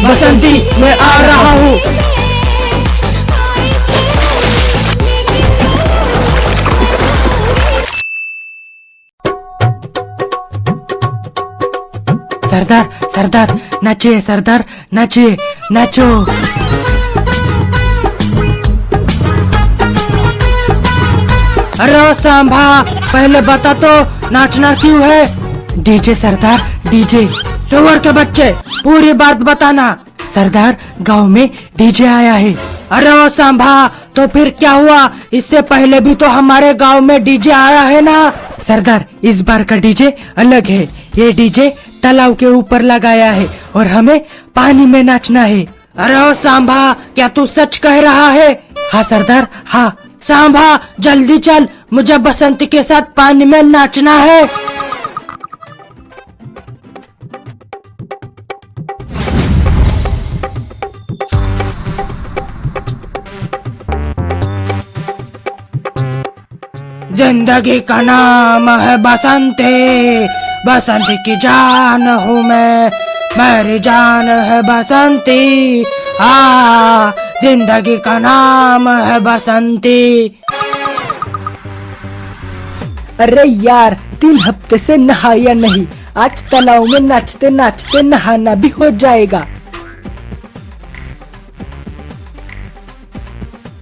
बसंती मैं आ रहा हूँ। सरदार सरदार नाचिए, सरदार नाचिए, नाचो। अरे सांभा, पहले बता तो नाचना क्यों है? डीजे सरदार, डीजे। सुअर के बच्चे, पूरी बात बताना। सरदार, गांव में डीजे आया है। अरे ओ सांभा, तो फिर क्या हुआ? इससे पहले भी तो हमारे गांव में डीजे आया है ना। सरदार, इस बार का डीजे अलग है। ये डीजे तालाब के ऊपर लगाया है और हमें पानी में नाचना है। अरे ओ सांभा, क्या तू सच कह रहा है? हाँ सरदार, हाँ। सांभा, जल्दी चल, मुझे बसंती के साथ पानी में नाचना है। जिंदगी का नाम है बसंती, बसंती की जान हूँ मैं, मेरी जान है बसंती। जिंदगी का नाम है बसंती। अरे यार, 3 हफ्ते से नहाया नहीं, आज तालाब में नाचते नाचते नहाना भी हो जाएगा।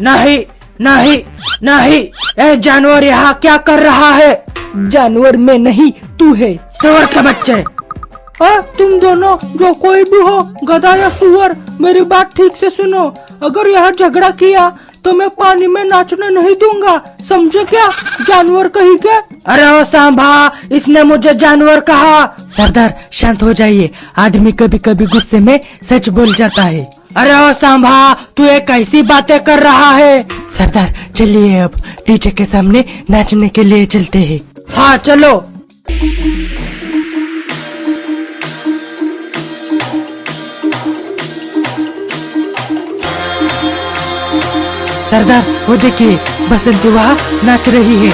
नहीं नहीं नहीं, ए जानवर यहाँ क्या कर रहा है? जानवर में नहीं, तू है। सुअर के बच्चे, तुम दोनों जो कोई भी हो, गधा या सुअर, मेरी बात ठीक से सुनो। अगर यह झगड़ा किया तो मैं पानी में नाचने नहीं दूंगा, समझे क्या? जानवर कही के? अरे ओ सांभा, इसने मुझे जानवर कहा। सरदार, शांत हो जाइए, आदमी कभी कभी गुस्से में सच बोल जाता है। अरे ओ सांभा, तू ये कैसी बातें कर रहा है? सरदार, चलिए अब डीजे के सामने नाचने के लिए चलते हैं। हाँ चलो। सरदार, वो देखिए, बसंती वहाँ नाच रही है।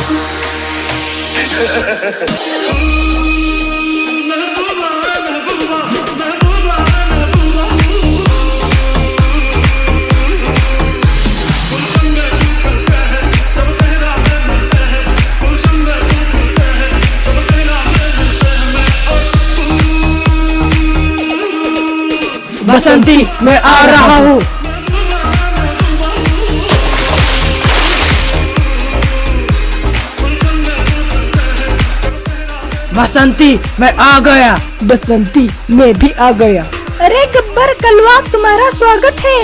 बसंती, मैं आ रहा हूँ। बसंती, मैं आ गया। बसंती, मैं भी आ गया। अरे गब्बर कलवा, तुम्हारा स्वागत है।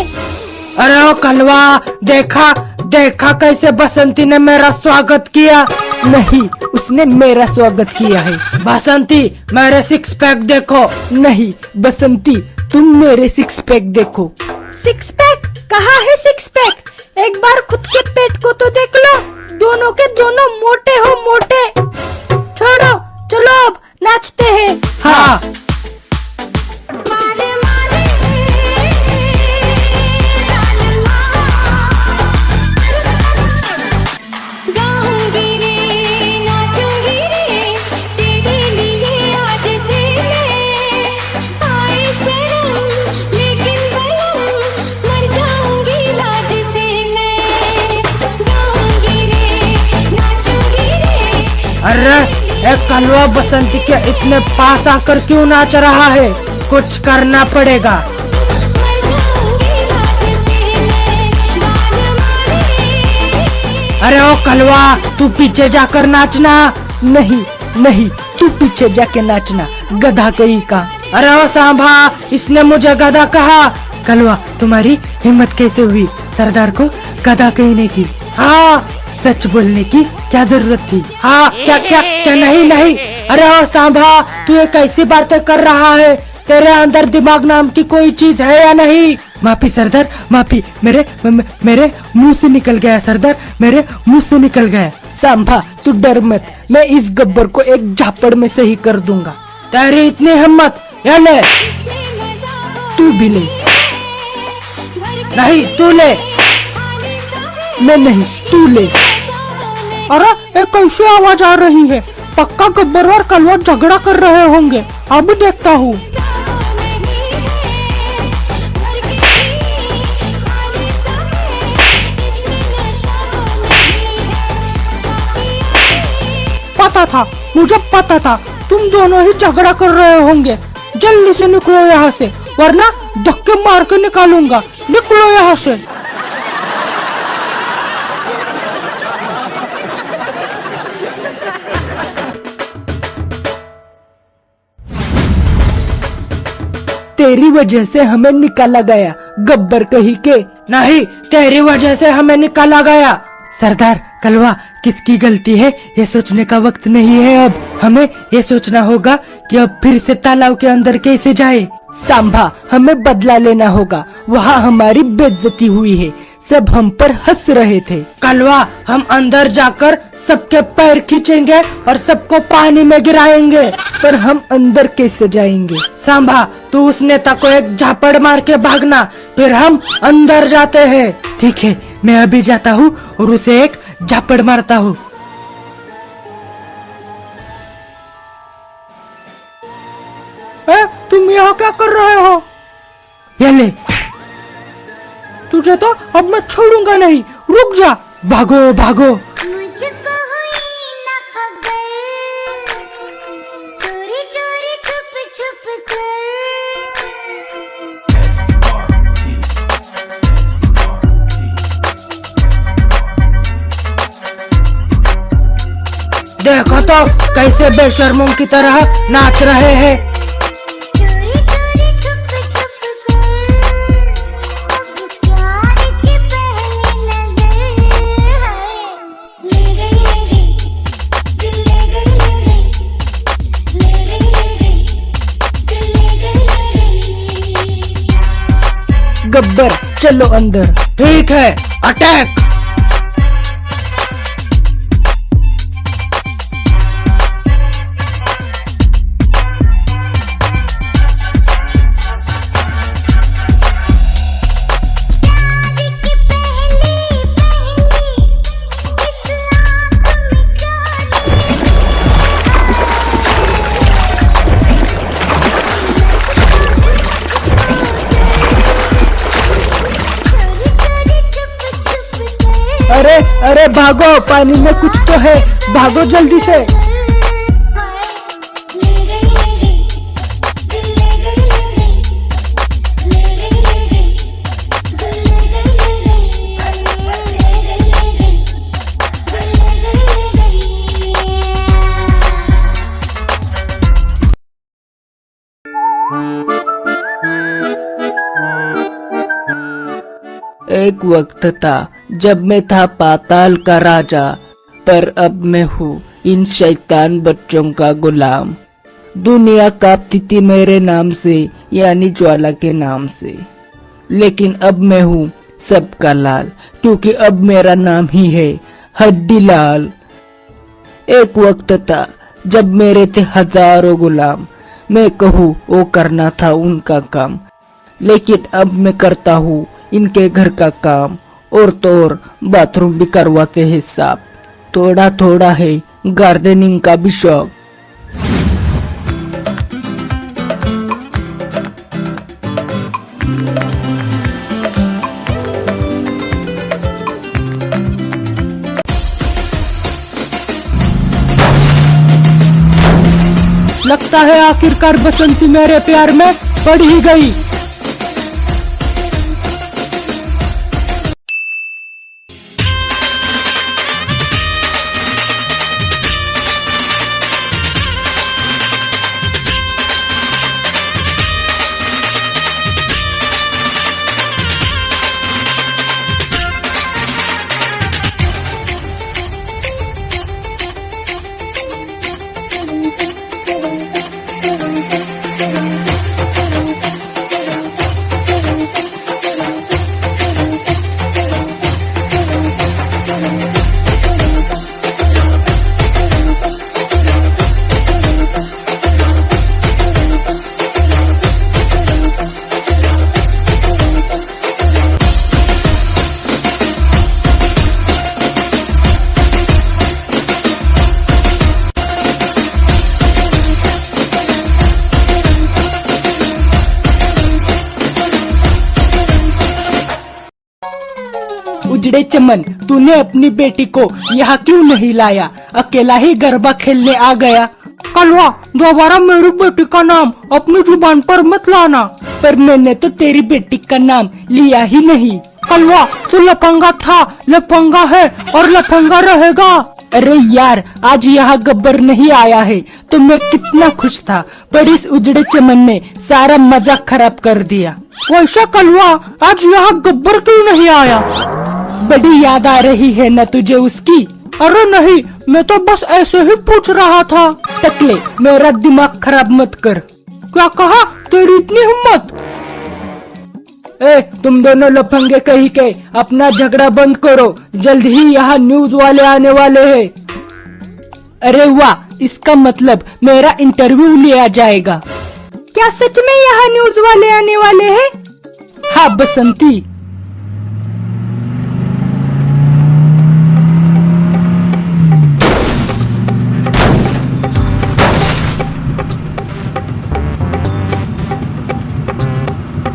अरे ओ कलवा, देखा देखा कैसे बसंती ने मेरा स्वागत किया? नहीं, उसने मेरा स्वागत किया है। बसंती, मेरे 6 पैक देखो। नहीं बसंती, तुम मेरे 6 पैक देखो। 6 पैक? कहाँ है 6 पैक? एक बार खुद के पेट को तो देख लो, दोनों के दोनों मोटे हो, मोटे। छोड़ो, चलो अब नाचते हैं। हाँ। अरे एक कलवा बसंती के इतने पास आकर क्यों नाच रहा है? कुछ करना पड़ेगा। अरे ओ कलवा, तू पीछे जाकर नाचना। नहीं नहीं, तू पीछे जाके नाचना, गधा कहीं का। अरे ओ सांभा, इसने मुझे गधा कहा। कलवा, तुम्हारी हिम्मत कैसे हुई सरदार को गधा कहने की? हाँ, सच बोलने की क्या जरूरत थी? हाँ, क्या क्या क्या? नहीं नहीं। अरे ओ सांभा, तू ये कैसी बातें कर रहा है? तेरे अंदर दिमाग नाम की कोई चीज है या नहीं? माफी सरदार, माफी। मेरे मुंह से निकल गया सरदार, मेरे मुंह से निकल गया। सांभा, तू डर मत, मैं इस गब्बर को एक झापड़ में सही कर दूंगा। तेरी इतनी हिम्मत? ये ले। तू भी ले। नहीं, तू ले। मैं नहीं, तू ले। अरे एक कैसी आवाज आ रही है? पक्का गब्बर और कलवा झगड़ा कर रहे होंगे। अब देखता हूँ। देखा था, मुझे पता था तुम दोनों ही झगड़ा कर रहे होंगे। जल्दी से निकलो यहाँ से, वरना धक्के मार के निकालूंगा। निकलो यहाँ से। तेरी वजह से हमें निकाला गया, गब्बर कहीं के। नहीं, तेरी वजह से हमें निकाला गया। सरदार कलवा, किसकी गलती है ये सोचने का वक्त नहीं है अब। हमें ये सोचना होगा कि अब फिर से तालाब के अंदर कैसे जाए। सांभा, हमें बदला लेना होगा। वहाँ हमारी बेइज्जती हुई है, सब हम पर हंस रहे थे। कलवा, हम अंदर जाकर सबके पैर खींचेंगे और सबको पानी में गिराएंगे। पर हम अंदर कैसे जाएंगे? सांभा, तू उस नेता को एक झापड़ मार के भागना, फिर हम अंदर जाते हैं। ठीक है, मैं अभी जाता हूँ और उसे एक झापड़ मारता हूँ। तुम यहाँ क्या कर रहे हो? ये ले। तुझे तो अब मैं छोड़ूंगा नहीं, रुक जा। भागो भागो। मुझको हुई ना खबर, चोरी चोरी छुप छुप कर। देखो तो कैसे बेशर्मों की तरह नाच रहे हैं। चोरी चोरी छुप छुप कर, अब प्यार की पहली नजर है। ले गई दिल, ले गई दिल, ले गई। गब्बर चलो अंदर। ठीक है, अटैक। अरे अरे भागो, पानी में कुछ तो है, भागो जल्दी से। एक वक्त था जब मैं था पाताल का राजा, पर अब मैं हूँ इन शैतान बच्चों का गुलाम। दुनिया कांपती थी मेरे नाम से, यानी ज्वाला के नाम से, लेकिन अब मैं हूँ सबका लाल, क्योंकि अब मेरा नाम ही है हड्डी लाल। एक वक्त था जब मेरे थे हजारों गुलाम, मैं कहूँ वो करना था उनका काम, लेकिन अब मैं करता हूँ इनके घर का काम, और तो और बाथरूम भी करवाते हैं साफ। थोड़ा थोड़ा है गार्डनिंग का भी शौक। लगता है आखिरकार बसंती मेरे प्यार में पड़ ही गई। उजड़े चमन, तूने अपनी बेटी को यहाँ क्यों नहीं लाया? अकेला ही गरबा खेलने आ गया। कलवा, दोबारा मेरी बेटी का नाम अपनी जुबान पर मत लाना। पर मैंने तो तेरी बेटी का नाम लिया ही नहीं। कलवा, तू लफंगा था, लफंगा है और लफंगा रहेगा। अरे यार, आज यहाँ गब्बर नहीं आया है तो मैं कितना खुश था, पर इस उजड़े चमन ने सारा मजा खराब कर दिया। वैसा कलवा, आज यहाँ गब्बर क्यों नहीं आया? बड़ी याद आ रही है न तुझे उसकी? अरे नहीं, मैं तो बस ऐसे ही पूछ रहा था। टकले, मेरा दिमाग खराब मत कर। क्या कहा? तेरी इतनी हिम्मत? तुम दोनों लफंगे कहीं के अपना झगड़ा बंद करो, जल्द ही यहाँ न्यूज वाले आने वाले हैं। अरे वाह, इसका मतलब मेरा इंटरव्यू लिया जाएगा। क्या सच में यहाँ न्यूज वाले आने वाले हैं? हाँ बसंती।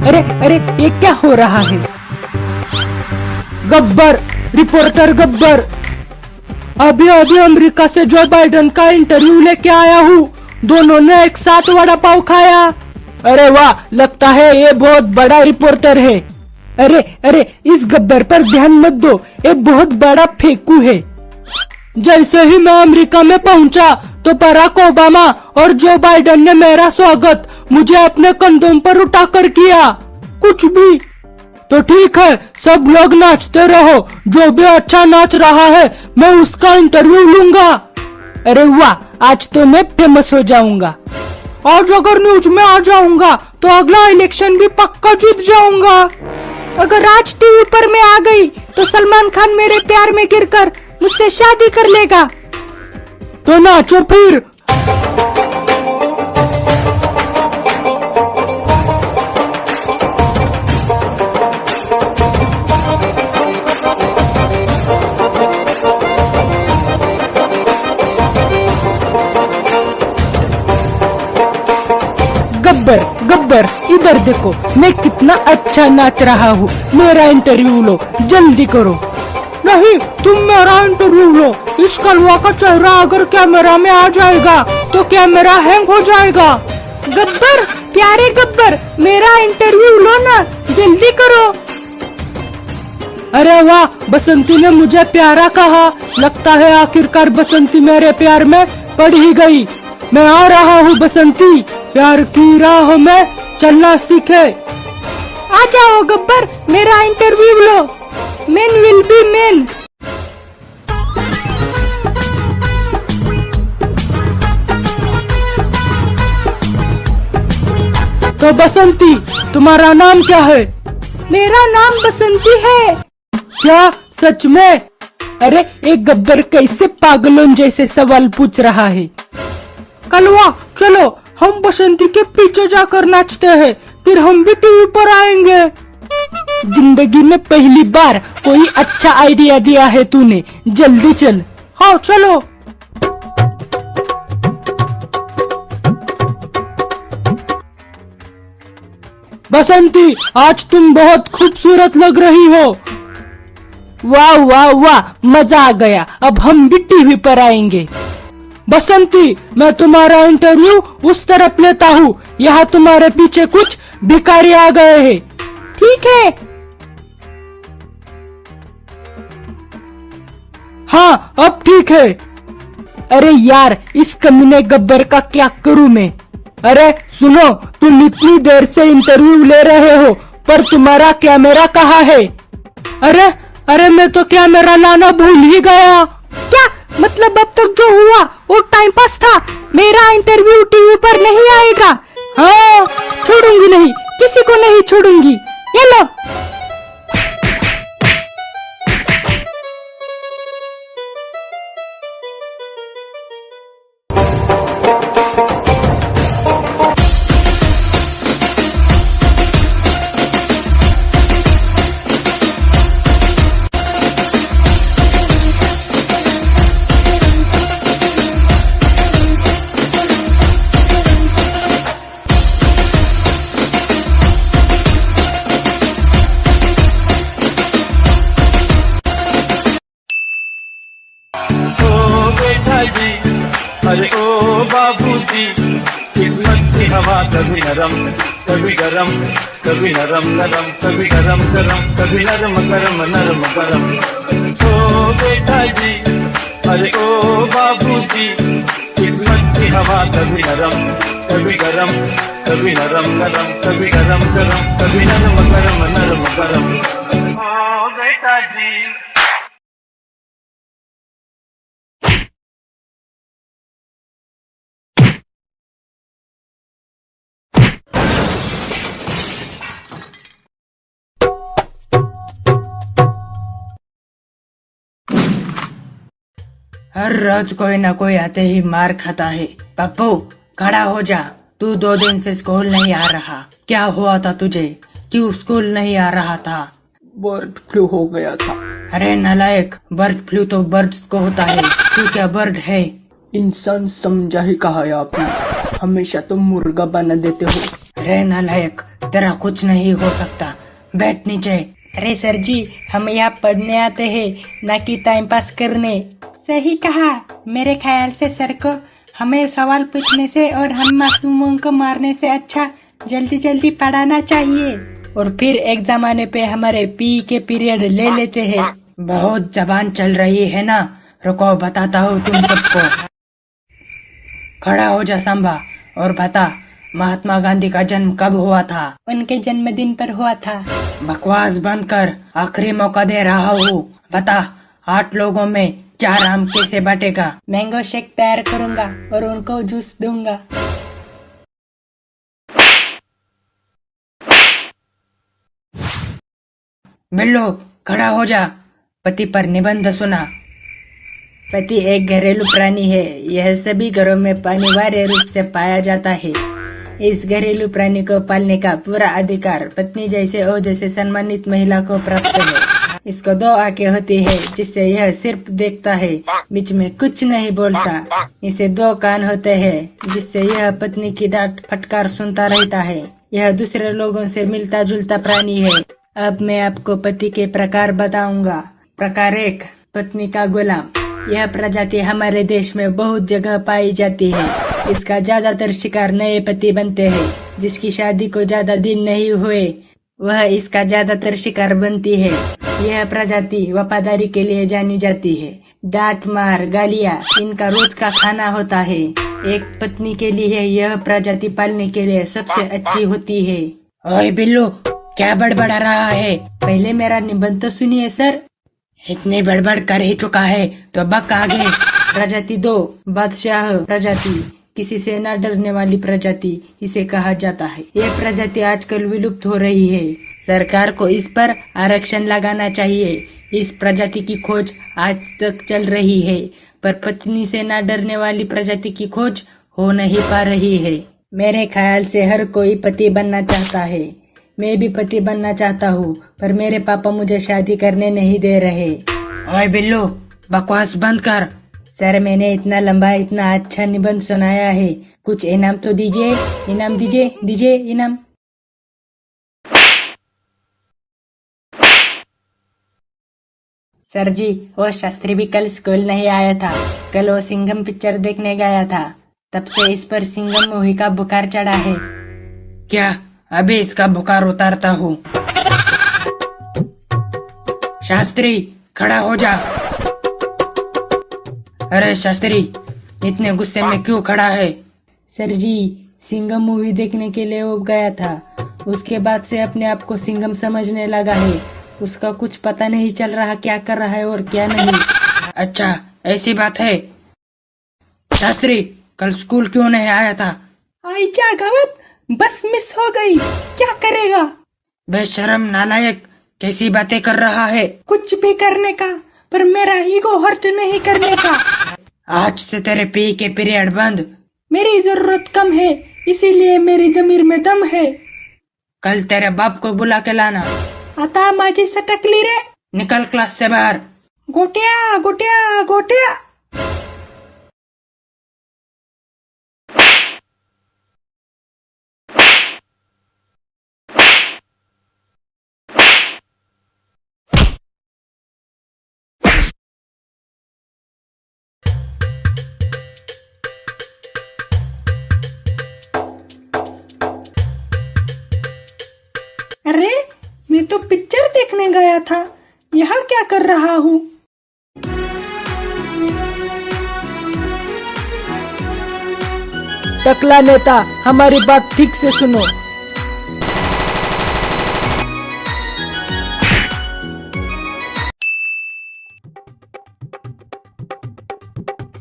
अरे अरे, ये क्या हो रहा है? गब्बर, रिपोर्टर गब्बर, अभी अभी अमेरिका से जो बाइडेन का इंटरव्यू लेके आया हूँ। दोनों ने एक साथ वड़ा पाव खाया। अरे वाह, लगता है ये बहुत बड़ा रिपोर्टर है। अरे अरे, इस गब्बर पर ध्यान मत दो, ये बहुत बड़ा फेंकू है। जैसे ही मैं अमेरिका में पहुंचा तो बराक ओबामा और जो बाइडेन ने मेरा स्वागत मुझे अपने कंधों पर उठाकर किया। कुछ भी तो ठीक है, सब लोग नाचते रहो। जो भी अच्छा नाच रहा है मैं उसका इंटरव्यू लूंगा। अरे वाह, आज तो मैं फेमस हो जाऊंगा। आज अगर न्यूज में आ जाऊंगा तो अगला इलेक्शन भी पक्का जीत जाऊंगा। अगर आज टीवी पर मैं आ गई तो सलमान खान मेरे प्यार में गिरकर मुझसे शादी कर लेगा। तो नाचो फिर। गब्बर गब्बर, इधर देखो, मैं कितना अच्छा नाच रहा हूँ। मेरा इंटरव्यू लो, जल्दी करो। नहीं, तुम मेरा इंटरव्यू लो। इस कलवा का चेहरा अगर कैमरा में आ जाएगा तो कैमरा हैंग हो जाएगा। गब्बर, प्यारे गब्बर, मेरा इंटरव्यू लो ना, जल्दी करो। अरे वाह, बसंती ने मुझे प्यारा कहा। लगता है आखिरकार बसंती मेरे प्यार में पड़ ही गई। मैं आ रहा हूँ बसंती, प्यार की राह में चलना सीखे। आ जाओ गब्बर, मेरा interview low. Men will be men। तो बसंती, तुम्हारा नाम क्या है? मेरा नाम बसंती है। क्या सच में? अरे, एक गब्बर कैसे पागलों जैसे सवाल पूछ रहा है? कलवा, चलो हम बसंती के पीछे जाकर नाचते हैं, फिर हम भी टीवी पर आएंगे। जिंदगी में पहली बार कोई अच्छा आइडिया दिया है तूने, जल्दी चल। हाँ चलो। बसंती, आज तुम बहुत खूबसूरत लग रही हो। वाह वाह वाह, मजा आ गया। अब हम भी टीवी पर आएंगे। बसंती, मैं तुम्हारा इंटरव्यू उस तरफ लेता हूँ। यहाँ तुम्हारे पीछे कुछ भिखारी आ गए हैं। ठीक है। हाँ, अब ठीक है। अरे यार, इस कमीने गब्बर का क्या करूँ मैं? अरे सुनो, तुम इतनी देर से इंटरव्यू ले रहे हो पर तुम्हारा कैमरा कहाँ है? अरे अरे, मैं तो कैमरा लाना भूल ही गया। क्या मतलब? अब तक जो हुआ वो टाइम पास था। मेरा इंटरव्यू टीवी पर नहीं आएगा। हाँ, छोड़ूंगी नहीं, किसी को नहीं छोड़ूंगी। ये लो। हवा कभी नरम कभी गरम, कभी नरम नरम कभी गरम गरम, कभी नरम गरम नरम गरम। ओ बेटा जी, अरे ओ बाबूजी, किस्मत की हवा कभी नरम कभी गरम, कभी नरम नरम कभी गरम गरम, कभी नरम गरम। ओ बेटा जी। हर रोज कोई ना कोई आते ही मार खाता है। पप्पू खड़ा हो जा, तू 2 दिन से स्कूल नहीं आ रहा। क्या हुआ था तुझे, क्यों स्कूल नहीं आ रहा था? बर्ड फ्लू हो गया था। अरे नालायक, बर्ड फ्लू तो बर्ड्स को होता है, तू क्या बर्ड है? इंसान समझा ही कहा है आपने, हमेशा तुम मुर्गा बना देते हो। अरे नालायक, तेरा कुछ नहीं हो सकता, बैठ नीचे। अरे सर जी, हम यहाँ पढ़ने आते हैं, ना कि टाइम पास करने। सही कहा। मेरे ख्याल से सर को हमें सवाल पूछने से और हम मासूमों को मारने से अच्छा जल्दी जल्दी पढ़ाना चाहिए, और फिर एग्जाम आने पे हमारे पी के पीरियड ले लेते हैं। बहुत जबान चल रही है ना, रुको बताता हूँ तुम सबको। खड़ा हो जा सांबा और बता, महात्मा गांधी का जन्म कब हुआ था? उनके जन्मदिन पर हुआ था। बकवास बंद कर, आखिरी मौका दे रहा हूँ। बता, 8 लोगों में 4 आम कैसे बांटेगा? मैंगो शेक तैयार करूंगा और उनको जूस दूंगा। बिल्लो खड़ा हो जा, पति पर निबंध सुना। पति एक घरेलू प्राणी है, यह सभी घरों में अनिवार्य रूप से पाया जाता है। इस घरेलू प्राणी को पालने का पूरा अधिकार पत्नी जैसे ओहदे से सम्मानित महिला को प्राप्त है। इसको 2 आंखें होती है, जिससे यह सिर्फ देखता है, बीच में कुछ नहीं बोलता। इसे 2 कान होते हैं, जिससे यह पत्नी की डांट फटकार सुनता रहता है। यह दूसरे लोगों से मिलता जुलता प्राणी है। अब मैं आपको पति के प्रकार बताऊंगा। प्रकार 1, पत्नी का गुलाम। यह प्रजाति हमारे देश में बहुत जगह पाई जाती है। इसका ज्यादातर शिकार नए पति बनते हैं, जिसकी शादी को ज्यादा दिन नहीं हुए, वह इसका ज्यादातर शिकार बनती है। यह प्रजाति वफादारी के लिए जानी जाती है। डांट मार गालियां इनका रोज का खाना होता है। एक पत्नी के लिए यह प्रजाति पालने के लिए सबसे अच्छी होती है। ओए बिल्लू, क्या बड़बड़ा रहा है? पहले मेरा निबंध तो सुनिए सर। इतनी बड़बड़ कर ही चुका है तो बक आगे। प्रजाति 2, बादशाह प्रजाति, किसी से न डरने वाली प्रजाति इसे कहा जाता है। यह प्रजाति आजकल विलुप्त हो रही है। सरकार को इस पर आरक्षण लगाना चाहिए। इस प्रजाति की खोज आज तक चल रही है, पर पत्नी से न डरने वाली प्रजाति की खोज हो नहीं पा रही है। मेरे ख्याल से हर कोई पति बनना चाहता है। मैं भी पति बनना चाहता हूँ, पर मेरे पापा मुझे शादी करने नहीं दे रहे। ओए बिल्लू, बकवास बंद कर। सर, मैंने इतना लंबा इतना अच्छा निबंध सुनाया है, कुछ इनाम तो दीजिए। इनाम दीजिए इनाम। सर जी, वो शास्त्री भी कल स्कूल नहीं आया था। कल वो सिंघम पिक्चर देखने गया था, तब से इस पर सिंघम मूवी का बुखार चढ़ा है। क्या? अभी इसका बुखार उतारता हूँ। शास्त्री खड़ा हो जा। अरे शास्त्री, इतने गुस्से में क्यों खड़ा है? सर जी, सिंघम मूवी देखने के लिए वो गया था, उसके बाद से अपने आप को सिंघम समझने लगा है। उसका कुछ पता नहीं चल रहा क्या कर रहा है और क्या नहीं। अच्छा, ऐसी बात है। शास्त्री, कल स्कूल क्यों नहीं आया था? आई जा गवत, बस मिस हो गई, क्या करेगा? बेशरम नालायक, कैसी बातें कर रहा है? कुछ भी करने का, पर मेरा ईगो हर्ट नहीं करने का। आज से तेरे पी के पीरियड बंद। मेरी जरूरत कम है, इसीलिए मेरी जमीर में दम है। कल तेरे बाप को बुला के लाना। आता माझी सटकली रे। निकल क्लास से बाहर। गोट्या गोट्या गोट्या। तो पिक्चर देखने गया था, यहाँ क्या कर रहा हूँ? टकला नेता, हमारी बात ठीक से सुनो।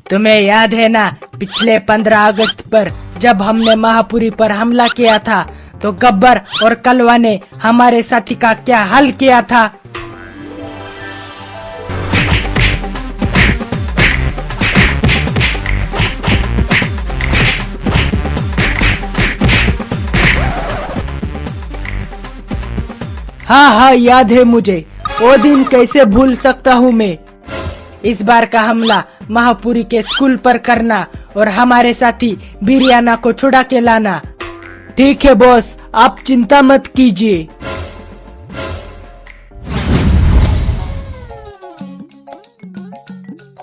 तुम्हें याद है ना, पिछले 15 अगस्त पर जब हमने महापुरी पर हमला किया था तो गब्बर और कलवा ने हमारे साथी का क्या हाल किया था? हाँ हाँ, याद है मुझे। वो दिन कैसे भूल सकता हूँ मैं। इस बार का हमला महापुरी के स्कूल पर करना और हमारे साथी बिरियाना को छुड़ा के लाना। ठीक है बॉस, आप चिंता मत कीजिए।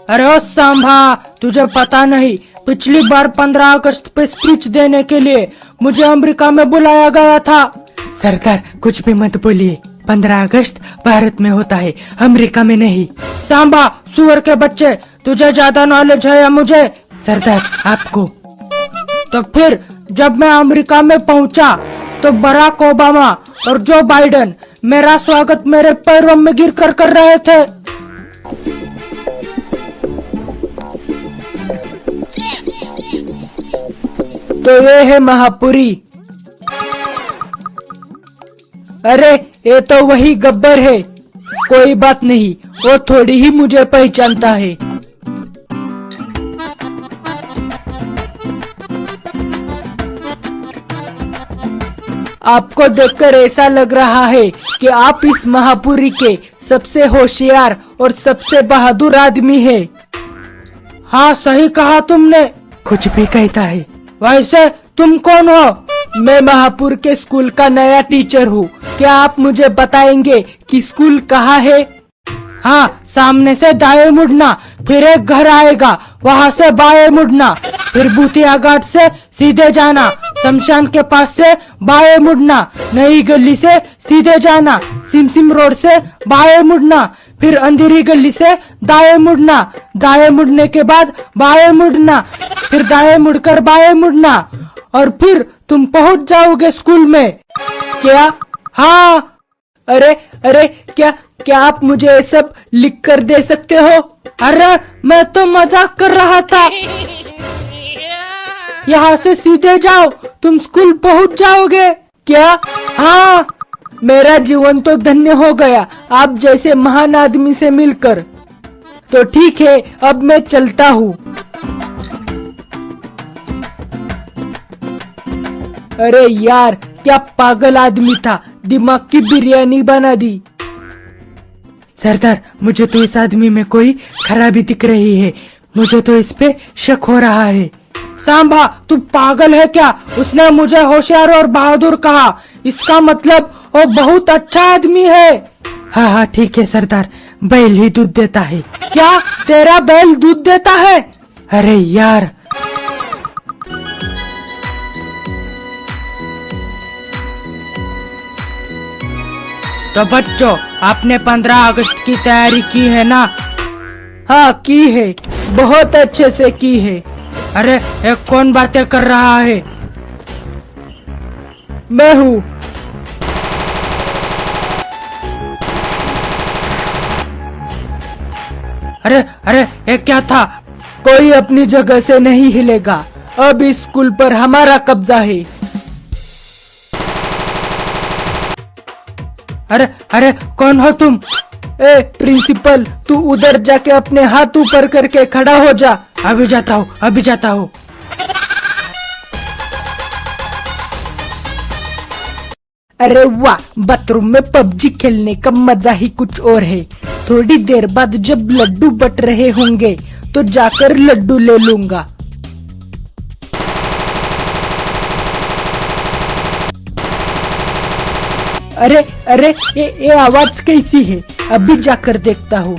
अरे ओ सांभा, तुझे पता नहीं, पिछली बार 15 अगस्त पे स्पीच देने के लिए मुझे अमेरिका में बुलाया गया था। सरदार, कुछ भी मत बोलिए, 15 अगस्त भारत में होता है, अमेरिका में नहीं। सांबा, सुअर के बच्चे, तुझे ज्यादा नॉलेज है या मुझे? सरदार, आपको। तो फिर जब मैं अमेरिका में पहुंचा तो बराक ओबामा और जो बाइडेन मेरा स्वागत मेरे पैरों में गिर कर रहे थे। तो ये है महापुरी। अरे ये तो वही गब्बर है। कोई बात नहीं, वो थोड़ी ही मुझे पहचानता है। आपको देखकर ऐसा लग रहा है कि आप इस महापुरी के सबसे होशियार और सबसे बहादुर आदमी है। हाँ, सही कहा तुमने। कुछ भी कहता है। वैसे तुम कौन हो? मैं महापुर के स्कूल का नया टीचर हूँ। क्या आप मुझे बताएंगे कि स्कूल कहाँ है? हाँ, सामने से दाएं मुड़ना, फिर एक घर आएगा, वहाँ से बाएं मुड़ना, फिर भूतिया घाट से सीधे जाना, शमशान के पास से बाएं मुड़ना, नई गली से सीधे जाना, सिमसिम रोड से बाएं मुड़ना, फिर अंधेरी गली से दाएं मुड़ना, दाएं मुड़ने के बाद बाएं मुड़ना, फिर दाएं मुड़कर बाएं मुड़ना, और फिर तुम पहुँच जाओगे स्कूल में। क्या? हाँ। अरे अरे, क्या आप मुझे ये सब लिख कर दे सकते हो? अरे मैं तो मजाक कर रहा था। यहाँ से सीधे जाओ, तुम स्कूल पहुँच जाओगे। क्या? हाँ। मेरा जीवन तो धन्य हो गया आप जैसे महान आदमी से मिलकर। तो ठीक है, अब मैं चलता हूँ। अरे यार, क्या पागल आदमी था, दिमाग की बिरयानी बना दी। सरदार, मुझे तो इस आदमी में कोई खराबी दिख रही है, मुझे तो इस पे शक हो रहा है। सांभा, तू पागल है क्या? उसने मुझे होशियार और बहादुर कहा, इसका मतलब वो बहुत अच्छा आदमी है। हाँ हाँ ठीक है सरदार, बैल ही दूध देता है। क्या? तेरा बैल दूध देता है? अरे यार। तो बच्चों, आपने 15 अगस्त की तैयारी की है ना? हाँ की है, बहुत अच्छे से की है। अरे एक कौन बातें कर रहा है? मैं हूँ। अरे अरे, ये क्या था? कोई अपनी जगह से नहीं हिलेगा, अब इस स्कूल पर हमारा कब्जा है। अरे अरे, कौन हो तुम? ए प्रिंसिपल, तू उधर जाके अपने हाथ ऊपर करके खड़ा हो जा। अभी जाता हूँ, अभी जाता हूँ। अरे वाह, बाथरूम में पबजी खेलने का मजा ही कुछ और है। थोड़ी देर बाद जब लड्डू बट रहे होंगे तो जाकर लड्डू ले लूंगा। अरे अरे, ये आवाज कैसी है? अभी जाकर देखता हूँ।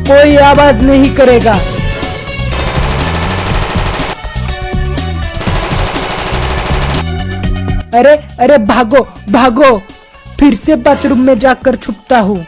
कोई आवाज नहीं करेगा। अरे अरे भागो भागो, फिर से बाथरूम में जाकर छुपता हूँ।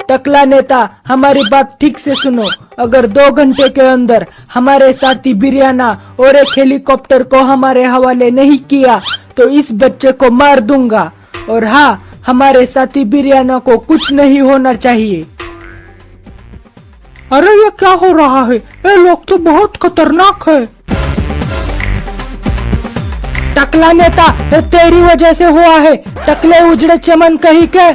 टकला नेता, हमारी बात ठीक से सुनो। अगर 2 घंटे के अंदर हमारे साथी बिरयाना और एक हेलीकॉप्टर को हमारे हवाले नहीं किया तो इस बच्चे को मार दूंगा। और हाँ, हमारे साथी बिरयाना को कुछ नहीं होना चाहिए। अरे ये क्या हो रहा है? ये लोग तो बहुत खतरनाक है। टकला नेता, ये तेरी वजह से हुआ है। टकले उजड़े चमन कहीं के।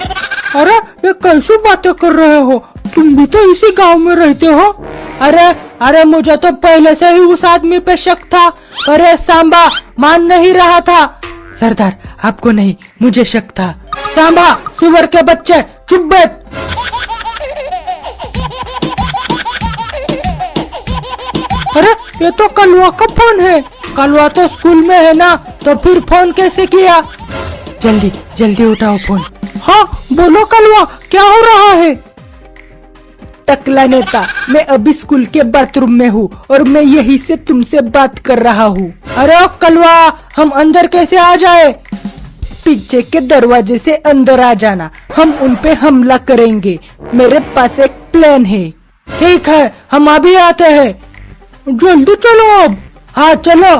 अरे ये कैसी बातें कर रहे हो? तुम भी तो इसी गांव में रहते हो। अरे अरे मुझे तो पहले से ही उस आदमी पे शक था। अरे सांबा मान नहीं रहा था। सरदार, आपको नहीं, मुझे शक था। सांबा, सुअर के बच्चे, चुप बैठ। अरे ये तो कलवा का फोन है। कलवा तो स्कूल में है ना, तो फिर फोन कैसे किया? जल्दी जल्दी उठाओ फोन। हाँ बोलो कलवा, क्या हो रहा है? टकला नेता, मैं अभी स्कूल के बाथरूम में हूँ और मैं यही से तुमसे बात कर रहा हूँ। अरे ओ कलवा, हम अंदर कैसे आ जाए? पीछे के दरवाजे से अंदर आ जाना, हम उन पे हमला करेंगे। मेरे पास एक प्लान है। ठीक है, हम अभी आते हैं। जल्दी चलो अब। हाँ चलो।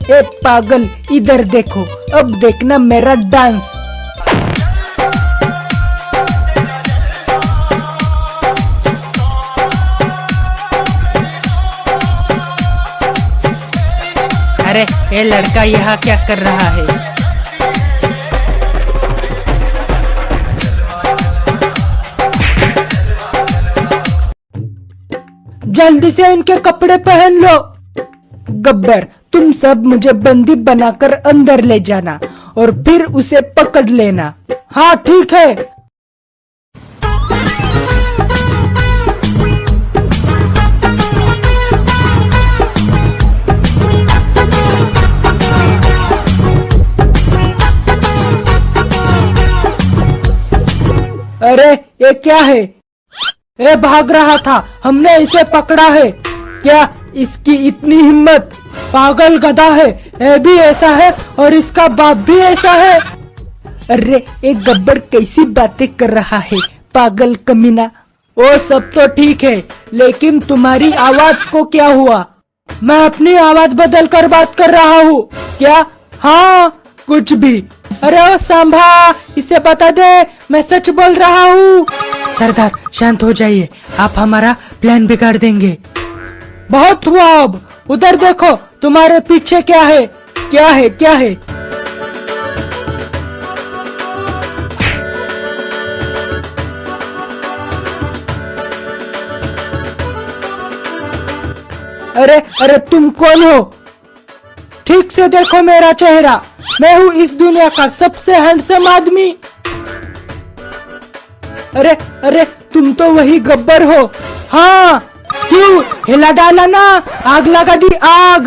ए पागल, इधर देखो, अब देखना मेरा डांस। अरे ये लड़का यहाँ क्या कर रहा है? जल्दी से इनके कपड़े पहन लो। गब्बर, तुम सब मुझे बंदी बनाकर अंदर ले जाना और फिर उसे पकड़ लेना। हाँ ठीक है। अरे ये क्या है? ये भाग रहा था, हमने इसे पकड़ा है। क्या इसकी इतनी हिम्मत? पागल गधा है, ये भी ऐसा है और इसका बाप भी ऐसा है। अरे एक गब्बर कैसी बातें कर रहा है, पागल कमीना। वो सब तो ठीक है, लेकिन तुम्हारी आवाज को क्या हुआ? मैं अपनी आवाज बदल कर बात कर रहा हूँ। क्या? हाँ कुछ भी। अरे ओ सांभा, इसे बता दे मैं सच बोल रहा हूँ। सरदार शांत हो जाइए, आप हमारा प्लान बिगाड़ देंगे। बहुत हुआ, अब उधर देखो, तुम्हारे पीछे क्या है? क्या है क्या है? अरे अरे तुम कौन हो? ठीक से देखो मेरा चेहरा, मैं हूँ इस दुनिया का सबसे हैंडसम आदमी। अरे अरे तुम तो वही गब्बर हो। हाँ क्यों, हिला डाला ना, आग लगा दी आग।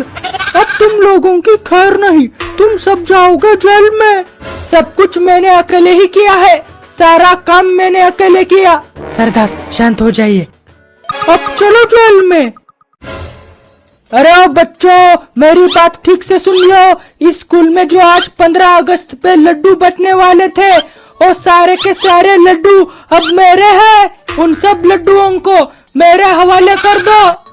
अब तुम लोगों की खैर नहीं, तुम सब जाओगे जेल में। सब कुछ मैंने अकेले ही किया है, सारा काम मैंने अकेले किया। सरदार शांत हो जाइए, अब चलो जेल में। अरे ओ बच्चों, मेरी बात ठीक से सुन लो। इस स्कूल में जो आज 15 अगस्त पे लड्डू बंटने वाले थे, वो सारे के सारे लड्डू अब मेरे हैं। उन सब लड्डुओं को मेरे हवाले कर दो।